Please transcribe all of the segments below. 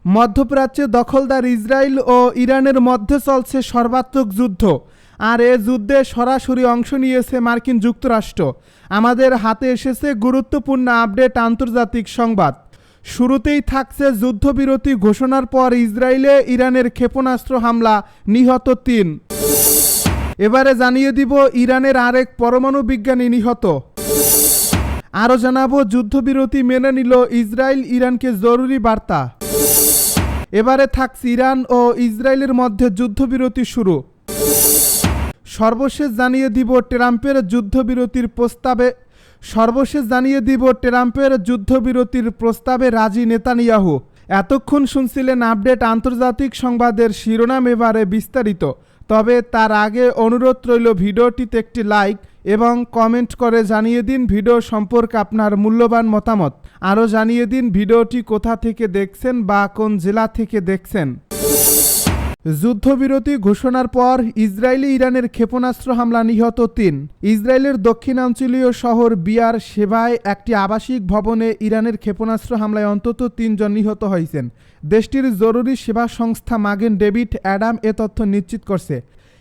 মধ্যপ্রাচ্যে দখলদার ইসরায়েল ও ইরানের মধ্যে চলছে সর্বাত্মক যুদ্ধ, আর এ যুদ্ধে সরাসরি অংশ নিয়েছে মার্কিন যুক্তরাষ্ট্র। আমাদের হাতে এসেছে গুরুত্বপূর্ণ আপডেট আন্তর্জাতিক সংবাদ। শুরুতেই থাকছে যুদ্ধবিরতি ঘোষণার পর ইসরায়েলে ইরানের ক্ষেপণাস্ত্র হামলা, নিহত ৩। এবারে জানিয়ে দিব ইরানের আরেক পরমাণু বিজ্ঞানী নিহত। আরও জানাবো যুদ্ধবিরতি মেনে নিল ইসরায়েল, ইরানকে জরুরি বার্তা। এবারে থাকছে ইরান ও ইসরায়েলের মধ্যে যুদ্ধবিরতি শুরু। সর্বশেষ জানিয়ে দিব ট্রাম্পের যুদ্ধবিরতির প্রস্তাবে রাজি নেতানিয়াহু। এতক্ষণ শুনছিলেন আপডেট আন্তর্জাতিক সংবাদের শিরোনাম, এবারে বিস্তারিত। তবে তার আগে অনুরোধ রইল ভিডিওটিতে একটি লাইক এবং কমেন্ট করে জানিয়ে দিন ভিডিও সম্পর্কে আপনার মূল্যবান মতামত। আরও জানিয়ে দিন ভিডিওটি কোথা থেকে দেখছেন বা কোন জেলা থেকে দেখছেন। যুদ্ধবিরতি ঘোষণার পর ইসরায়েলি ইরানের ক্ষেপণাস্ত্র হামলা, নিহত ৩। ইসরায়েলের দক্ষিণাঞ্চলীয় শহর বিয়ার শেবায় একটি আবাসিক ভবনে ইরানের ক্ষেপণাস্ত্র হামলায় অন্তত ৩ জন নিহত হয়েছেন। দেশটির জরুরি সেবা সংস্থা মাগেন ডেভিড অ্যাডাম এ তথ্য নিশ্চিত করছে।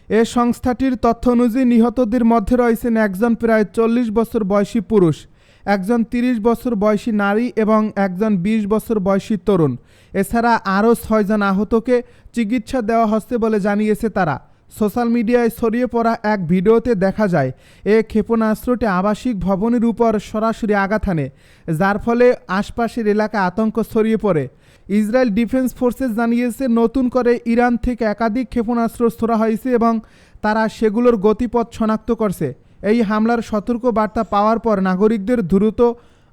এ সংস্থাটির তথ্য অনুযায়ী নিহতদের মধ্যে রয়েছেন একজন প্রায় ৪০ বছর বয়সী পুরুষ, একজন ৩০ বছর বয়সী নারী এবং একজন ২০ বছর বয়সী তরুণ। এছাড়া আরও ৬ জন আহতকে চিকিৎসা দেওয়া হচ্ছে বলে জানিয়েছে তারা। সোশ্যাল মিডিয়ায় ছড়িয়ে পড়া এক ভিডিওতে দেখা যায় এ ক্ষেপণাস্ত্রটি আবাসিক ভবনের উপর সরাসরি আঘাত হানে, যার ফলে আশপাশের এলাকায় আতঙ্ক ছড়িয়ে পড়ে। ইসরায়েল ডিফেন্স ফোর্সেস জানিয়েছে নতুন করে ইরান থেকে একাধিক ক্ষেপণাস্ত্র ছোড়া হয়েছে এবং তারা সেগুলোর গতিপথ শনাক্ত করছে। এই হামলার সতর্ক বার্তা পাওয়ার পর নাগরিকদের দ্রুত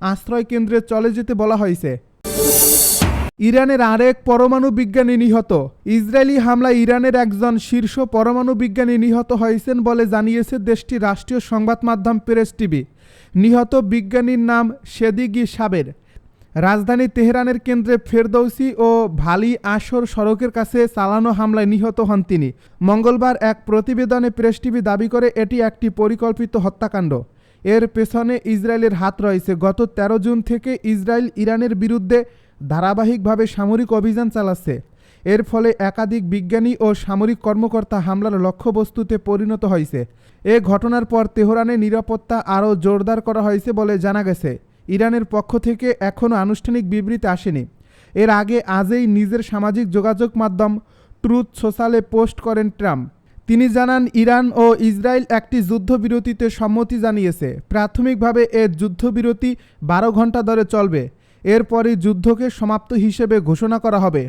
আশ্রয় কেন্দ্রে চলে যেতে বলা হয়েছে। ইরানের আরেক পরমাণু বিজ্ঞানী নিহত। ইসরায়েলি হামলায় ইরানের একজন শীর্ষ পরমাণু বিজ্ঞানী নিহত হয়েছেন বলে জানিয়েছে দেশটির রাষ্ট্রীয় সংবাদ মাধ্যম প্রেস টিভি। নিহত বিজ্ঞানীর নাম সেদিগি সাবের। রাজধানী তেহরানের কেন্দ্রে ফেরদৌসি ও ভালি আসর সড়কের কাছে চালানো হামলায় নিহত হন তিনি। মঙ্গলবার এক প্রতিবেদনে প্রেস টিভি দাবি করে এটি একটি পরিকল্পিত হত্যাকাণ্ড। এর পেছনে ইসরায়েলের হাত রয়েছে। গত ১৩ জুন থেকে ইসরায়েল ইরানের বিরুদ্ধে ধারাবাহিকভাবে সামরিক অভিযান চালাচ্ছে। এর ফলে একাধিক বিজ্ঞানী ও সামরিক কর্মকর্তা হামলার লক্ষ্যবস্তুতে পরিণত হয়েছে। এ ঘটনার পর তেহরানে নিরাপত্তা আরও জোরদার করা হয়েছে বলে জানা গেছে। ইরানের পক্ষ থেকে এখনও আনুষ্ঠানিক বিবৃতি আসেনি। এর আগে আজই নিজের সামাজিক যোগাযোগ মাধ্যম ট্রুথ সোশ্যালে পোস্ট করেন ট্রাম্প। তিনি জানান ইরান ও ইসরায়েল একটি যুদ্ধবিরতিতে সম্মতি জানিয়েছে। প্রাথমিকভাবে এ যুদ্ধবিরতি ১২ ঘন্টা ধরে চলবে। এরপরই যুদ্ধকে সমাপ্ত হিসেবে ঘোষণা করা হবে।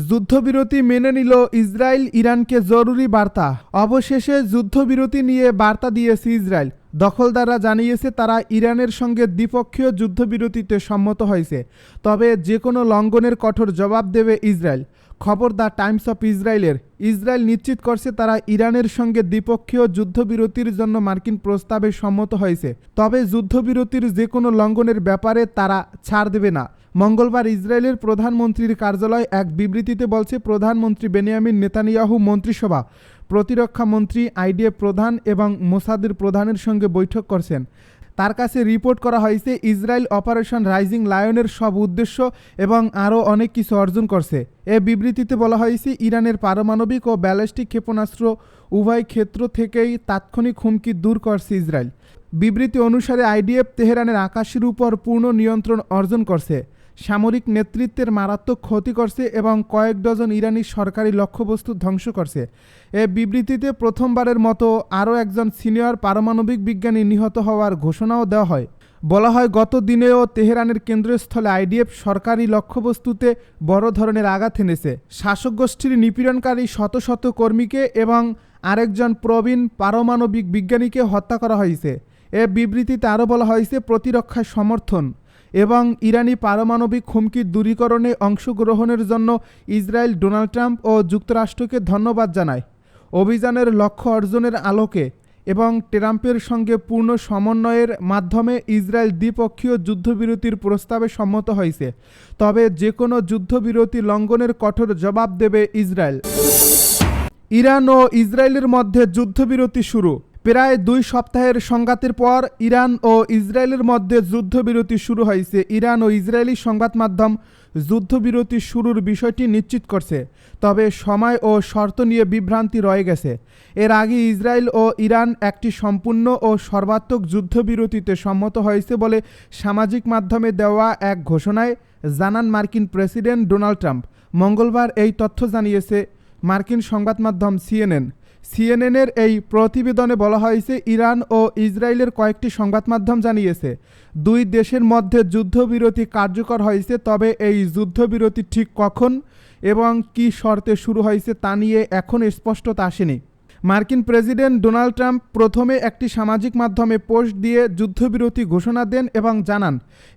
যুদ্ধবিরতি মেনে নিল ইসরায়েল, ইরানকে জরুরি বার্তা। অবশেষে যুদ্ধবিরতি নিয়ে বার্তা দিয়েছে ইসরায়েল। দখলদাররা জানিয়েছে তারা ইরানের সঙ্গে দ্বিপক্ষীয় যুদ্ধবিরতিতে সম্মত হয়েছে, তবে যে কোনো লঙ্ঘনের কঠোর জবাব দেবে ইসরায়েল। খবর দ্য টাইমস অফ ইসরায়েলের। ইসরায়েল নিশ্চিত করছে তারা ইরানের সঙ্গে দ্বিপক্ষীয় যুদ্ধবিরতির জন্য মার্কিন প্রস্তাবে সম্মত হয়েছে, তবে যুদ্ধবিরতির যে কোনো লঙ্ঘনের ব্যাপারে তারা ছাড় দেবে না। মঙ্গলবার ইসরায়েলের প্রধানমন্ত্রীর কার্যালয় এক বিবৃতিতে বলছে প্রধানমন্ত্রী বেনিয়ামিন নেতানিয়াহু মন্ত্রিসভা, প্রতিরক্ষা মন্ত্রী, আইডিএফ প্রধান এবং মোসাদের প্রধানের সঙ্গে বৈঠক করছেন। তার কাছে রিপোর্ট করা হয়েছে ইসরায়েল অপারেশন রাইজিং লায়নের সব উদ্দেশ্য এবং আরও অনেক কিছু অর্জন করছে। এ বিবৃতিতে বলা হয়েছে ইরানের পারমাণবিক ও ব্যালিস্টিক ক্ষেপণাস্ত্র উভয় ক্ষেত্র থেকেই তাৎক্ষণিক হুমকি দূর করছে ইসরায়েল। বিবৃতি অনুসারে আইডিএফ তেহরানের আকাশের উপর পূর্ণ নিয়ন্ত্রণ অর্জন করছে, সামরিক নেতৃত্বের মারাত্মক ক্ষতি করছে এবং কয়েক ডজন ইরানি সরকারি লক্ষ্যবস্তু ধ্বংস করছে। এ বিবৃতিতে প্রথমবারের মতো আরও একজন সিনিয়র পারমাণবিক বিজ্ঞানী নিহত হওয়ার ঘোষণাও দেওয়া হয়। বলা হয় গত দিনেও তেহরানের কেন্দ্রস্থলে আইডিএফ সরকারি লক্ষ্যবস্তুতে বড় ধরনের আঘাত এনেছে। শাসক গোষ্ঠীর নিপীড়নকারী শত শত কর্মীকে এবং আরেকজন প্রবীণ পারমাণবিক বিজ্ঞানীকে হত্যা করা হয়েছে। এ বিবৃতিতে আরও বলা হয়েছে প্রতিরক্ষায় সমর্থন এবং ইরানি পারমাণবিক হুমকি দূরীকরণে অংশগ্রহণের জন্য ইসরায়েল ডোনাল্ড ট্রাম্প ও যুক্তরাষ্ট্রকে ধন্যবাদ জানায়। অভিযানের লক্ষ্য অর্জনের আলোকে এবং ট্রাম্পের সঙ্গে পূর্ণ সমন্বয়ের মাধ্যমে ইসরায়েল দ্বিপক্ষীয় যুদ্ধবিরতির প্রস্তাবে সম্মত হয়েছে, তবে যে কোনো যুদ্ধবিরতি লঙ্ঘনের কঠোর জবাব দেবে ইসরায়েল। ইরান ও ইসরায়েলের মধ্যে যুদ্ধবিরতি শুরু। প্রায় 2 সপ্তাহের সংঘাতের পর ইরান ও ইসরায়েলের মধ্যে যুদ্ধবিরতি শুরু হয়েছে। ইরান ও ইসরায়েলি সংবাদ মাধ্যম যুদ্ধবিরতি শুরুর বিষয়টি নিশ্চিত করছে, তবে সময় ও শর্ত নিয়ে বিভ্রান্তি রয়ে গেছে। এর আগে ইসরায়েল ও ইরান একটি সম্পূর্ণ ও সর্বাত্মক যুদ্ধবিরতিতে সম্মত হয়েছে বলে সামাজিক মাধ্যমে দেওয়া এক ঘোষণায় জানান মার্কিন প্রেসিডেন্ট ডোনাল্ড ট্রাম্প। মঙ্গলবার এই তথ্য জানিয়েছে মার্কিন সংবাদ মাধ্যম সিএনএনের এই প্রতিবেদনে বলা হয়েছে, ইরান ও ইসরায়েলের কয়েকটি সংবাদ মাধ্যম জানিয়েছে 2 দেশের মধ্যে যুদ্ধবিরতি কার্যকর হয়েছে, তবে এই যুদ্ধবিরতি ঠিক কখন এবং কী শর্তে শুরু হয়েছে তা নিয়ে এখন স্পষ্টতা আসেনি। মার্কিন প্রেসিডেন্ট ডোনাল্ড ট্রাম্প প্রথমে একটি সামাজিক মাধ্যমে পোস্ট দিয়ে যুদ্ধবিরতি ঘোষণা দেন এবং জানান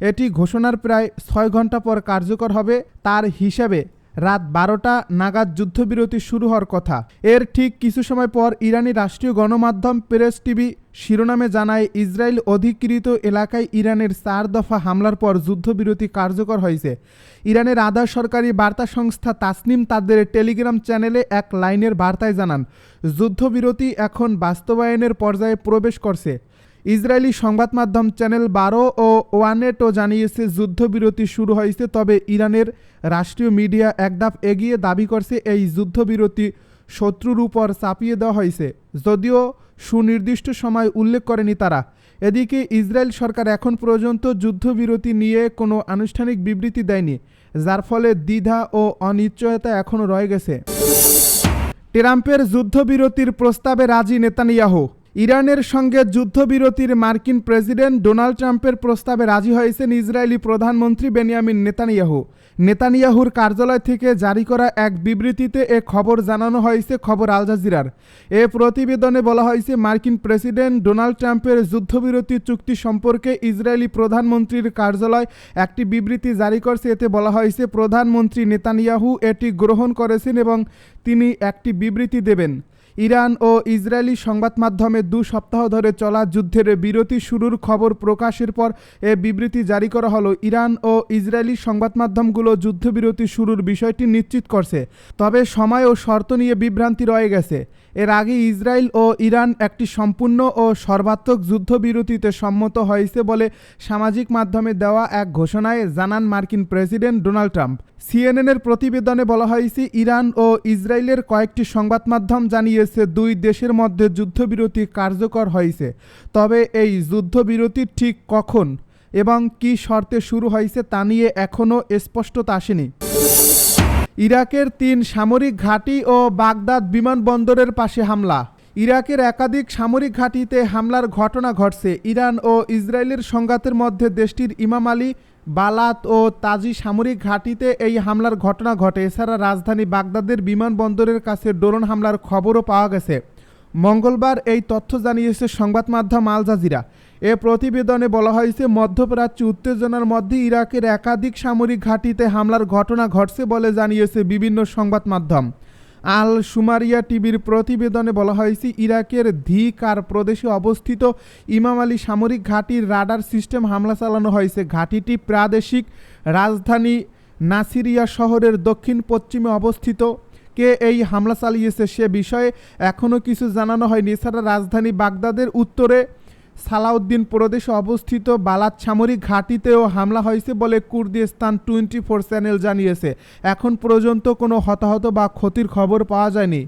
এটি ঘোষণার প্রায় 6 ঘন্টা পর কার্যকর হবে। তার হিসাবে রাত 12টা নাগাদ যুদ্ধবিরতি শুরু হওয়ার কথা। এর ঠিক কিছু সময় পর ইরানি রাষ্ট্রীয় গণমাধ্যম প্রেস টিভি শিরোনামে জানায়, ইসরায়েল অধিকৃত এলাকায় ইরানের 4 দফা হামলার পর যুদ্ধবিরতি কার্যকর হয়েছে। ইরানের আধা সরকারি বার্তা সংস্থা তাসনিম তাদের টেলিগ্রাম চ্যানেলে এক লাইনের বার্তায় জানান, যুদ্ধবিরতি এখন বাস্তবায়নের পর্যায়ে প্রবেশ করছে। ইসরায়েলি সংবাদ মাধ্যম চ্যানেল 12 ও ওয়ানেটও জানিয়েছে যুদ্ধবিরতি শুরু হয়েছে, তবে ইরানের রাষ্ট্রীয় মিডিয়া এক ধাপ এগিয়ে দাবি করছে এই যুদ্ধবিরতি শত্রুর উপর চাপিয়ে দেওয়া হয়েছে, যদিও সুনির্দিষ্ট সময় উল্লেখ করেনি তারা। এদিকে ইসরায়েল সরকার এখন পর্যন্ত যুদ্ধবিরতি নিয়ে কোনো আনুষ্ঠানিক বিবৃতি দেয়নি, যার ফলে দ্বিধা ও অনিশ্চয়তা এখনও রয়ে গেছে। ট্রাম্পের যুদ্ধবিরতির প্রস্তাবে রাজি নেতানিয়াহু। ইরানের সঙ্গে যুদ্ধবিরতির মার্কিন প্রেসিডেন্ট ডোনাল্ড ট্রাম্পের প্রস্তাবে রাজি হয়েছেন ইসরায়েলি প্রধানমন্ত্রী বেনিয়ামিন নেতানিয়াহুর কার্যালয় থেকে জারি করা এক বিবৃতিতে এ খবর জানানো হয়েছে খবর আল জাজিরার। এ প্রতিবেদনে বলা হয়েছে, মার্কিন প্রেসিডেন্ট ডোনাল্ড ট্রাম্পের যুদ্ধবিরতি চুক্তি সম্পর্কে ইসরায়েলি প্রধানমন্ত্রীর কার্যালয় একটি বিবৃতি জারি করছে। এতে বলা হয়েছে, প্রধানমন্ত্রী নেতানিয়াহু এটি গ্রহণ করেছেন এবং তিনি একটি বিবৃতি দেবেন। ইরান ও ইসরায়েলি সংবাদ মাধ্যমে 2 সপ্তাহ ধরে চলা যুদ্ধের বিরতি শুরুর খবর প্রকাশের পর এ বিবৃতি জারি করা হলো। ইরান ও ইসরায়েলি সংবাদ মাধ্যমগুলো যুদ্ধবিরতি শুরুর বিষয়টি নিশ্চিত করছে, তবে সময় ও শর্ত নিয়ে বিভ্রান্তি রয়ে গেছে। এর আগে ইসরায়েল ও ইরান একটি সম্পূর্ণ ও সর্বাত্মক যুদ্ধবিরতিতে সম্মত হয়েছে বলে সামাজিক মাধ্যমে দেওয়া এক ঘোষণায় জানান মার্কিন প্রেসিডেন্ট ডোনাল্ড ট্রাম্প। সিএনএনের প্রতিবেদনে বলা হয়েছে, ইরান ও ইসরায়েলের কয়েকটি সংবাদ মাধ্যম জানিয়েছে 2 দেশের মধ্যে যুদ্ধবিরতি কার্যকর হয়েছে, তবে এই যুদ্ধবিরতি ঠিক কখন এবং কী শর্তে শুরু হয়েছে তা নিয়ে এখনও স্পষ্টতা আসেনি। ইরাকের 3 সামরিক ঘাঁটি ও বাগদাদ বিমানবন্দরের পাশে হামলা। ইরাকের একাধিক সামরিক ঘাঁটিতে হামলার ঘটনা ঘটছে। ইরান ও ইসরায়েলের সংঘাতের মধ্যে দেশটির ইমাম আলী, বালাত ও তাজি সামরিক ঘাঁটিতে এই হামলার ঘটনা ঘটে। এছাড়া রাজধানী বাগদাদের বিমানবন্দরের কাছে ড্রোন হামলার খবরও পাওয়া গেছে। মঙ্গলবার এই তথ্য জানিয়েছে সংবাদ মাধ্যম আল জাজিরা। এ প্রতিবেদনে বলা হয়েছে, মধ্যপ্রাচ্য উত্তেজনার মধ্যে ইরাকের একাধিক সামরিক ঘাঁটিতে হামলার ঘটনা ঘটছে বলে জানিয়েছে বিভিন্ন সংবাদ মাধ্যম। আল সুমারিয়া টিভির প্রতিবেদনে বলা হয়েছে, ইরাকের ধি-কার প্রদেশে অবস্থিত ইমাম আলী সামরিক ঘাঁটির রাডার সিস্টেম হামলা চালানো হয়েছে। ঘাঁটিটি প্রাদেশিক রাজধানী নাসিরিয়া শহরের দক্ষিণ পশ্চিমে অবস্থিত। কে এই হামলা চালিয়েছে সে বিষয়ে এখনও কিছু জানানো হয়নি। এছাড়া রাজধানী বাগদাদের উত্তরে সালাউদ্দিন প্রদেশে অবস্থিত বালাত সামরিক ঘাঁটিতেও হামলা হয়েছে বলে কুর্দিস্তান 24 চ্যানেল জানিয়েছে। এখন পর্যন্ত কোনো হতাহত বা ক্ষতির খবর পাওয়া যায়নি।